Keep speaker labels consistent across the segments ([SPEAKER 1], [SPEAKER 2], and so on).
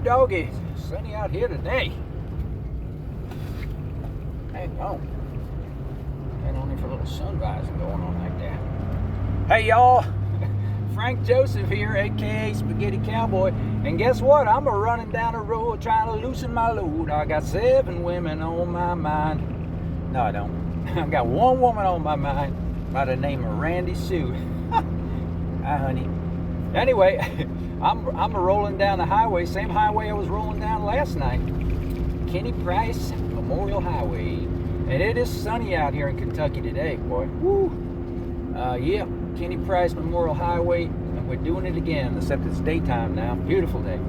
[SPEAKER 1] doggy. Sunny out here today. Hang on. And only for a little sun visor going on like that. Hey y'all, Frank Joseph here, aka Spaghetti Cowboy. And guess what? I'm running down the road trying to loosen my load. I got 7 women on my mind. No, I don't. I got 1 woman on my mind by the name of Randy Sue. Hi, honey. Anyway, I'm rolling down the highway, same highway I was rolling down last night. Kenny Price Memorial Highway. And it is sunny out here in Kentucky today, boy. Woo! Yeah, Kenny Price Memorial Highway, and we're doing it again, except it's daytime now. Beautiful day.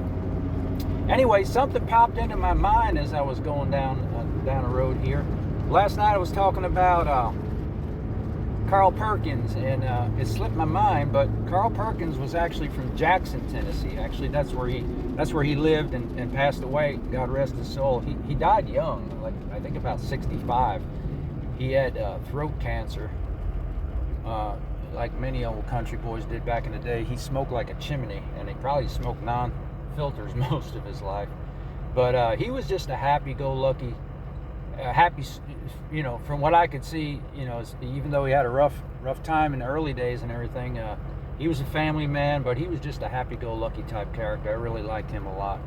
[SPEAKER 1] Anyway, something popped into my mind as I was going down the road here. Last night I was talking about Carl Perkins, and it slipped my mind, but Carl Perkins was actually from Jackson, Tennessee. Actually, that's where he lived and passed away. God rest his soul. He died young, like I think about 65. He had throat cancer, like many old country boys did back in the day. He smoked like a chimney, and he probably smoked non-filters most of his life. But he was just a happy-go-lucky, happy, you know, from what I could see, you know, even though he had a rough time in the early days and everything, he was a family man, but he was just a happy-go-lucky type character. I really liked him a lot.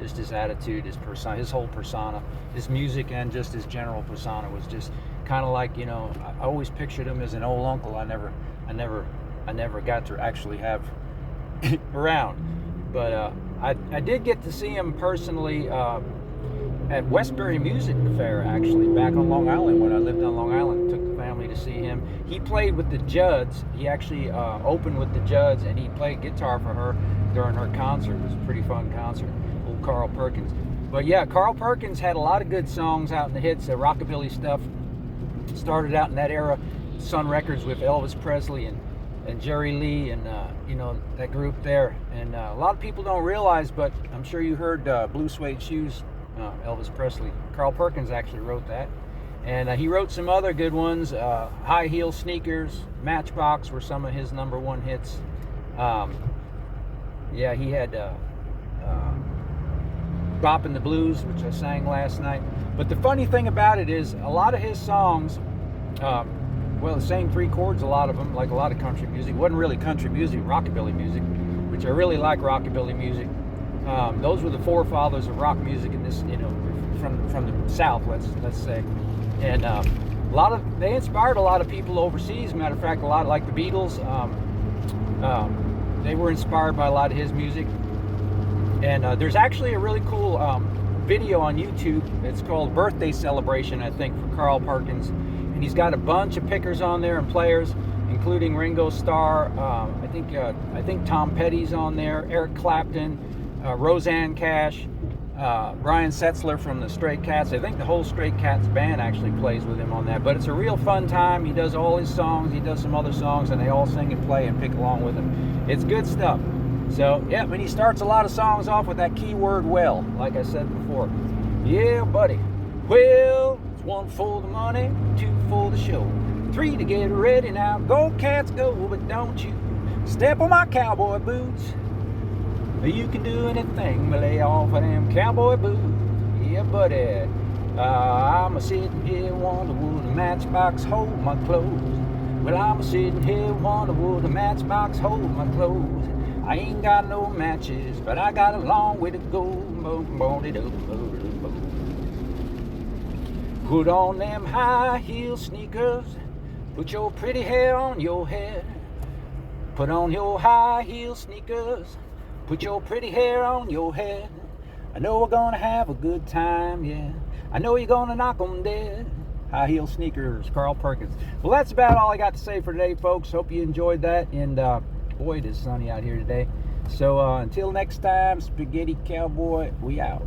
[SPEAKER 1] Just his attitude, his persona, his whole persona, his music, and just his general persona was just kind of like, you know, I always pictured him as an old uncle I never got to actually have around. But I did get to see him personally at Westbury Music Fair, actually, back on Long Island. When I lived on Long Island, took the family to see him. He played with the Judds. He actually opened with the Judds, and he played guitar for her during her concert. It was a pretty fun concert. Old Carl Perkins. But yeah, Carl Perkins had a lot of good songs out in the hits, rockabilly stuff. Started out in that era, Sun Records with Elvis Presley and Jerry Lee, and you know, that group there. And a lot of people don't realize, but I'm sure you heard Blue Suede Shoes. Elvis Presley. Carl Perkins actually wrote that, and he wrote some other good ones. High Heel Sneakers, Matchbox were some of his #1 hits. Yeah, he had Boppin' the Blues, which I sang last night. But the funny thing about it is, a lot of his songs, well, the same 3 chords, a lot of them, like a lot of country music. It wasn't really country music, rockabilly music, which I really like rockabilly music. Those were the forefathers of rock music in this, you know, from the South, let's say. And they inspired a lot of people overseas. Matter of fact, a lot like the Beatles, they were inspired by a lot of his music. And there's actually a really cool video on YouTube. It's called Birthday Celebration, I think, for Carl Perkins. And he's got a bunch of pickers on there and players, including Ringo Starr. I think Tom Petty's on there, Eric Clapton, Roseanne Cash, Brian Setzler from the Stray Cats. I think the whole Stray Cats band actually plays with him on that. But it's a real fun time. He does all his songs. He does some other songs, and they all sing and play and pick along with him. It's good stuff. So, yeah, but he starts a lot of songs off with that keyword, well, like I said before. Yeah, buddy. Well, it's 1 for the money, 2 for the show, 3 to get ready now. Go, Cats, go, but don't you step on my cowboy boots. You can do anything but lay off of them cowboy boots. Yeah, buddy. I'm a-sitting here wondering would a matchbox hold my clothes. Well, I'm a-sitting here wondering would a matchbox hold my clothes. I ain't got no matches, but I got a long way to go. Put on them high heel sneakers. Put your pretty hair on your head. Put on your high heel sneakers. Put your pretty hair on your head. I know we're gonna have a good time, yeah. I know you're gonna knock 'em dead. High heel sneakers, Carl Perkins. Well, that's about all I got to say for today, folks. Hope you enjoyed that. And boy, it is sunny out here today. So until next time, Spaghetti Cowboy, we out.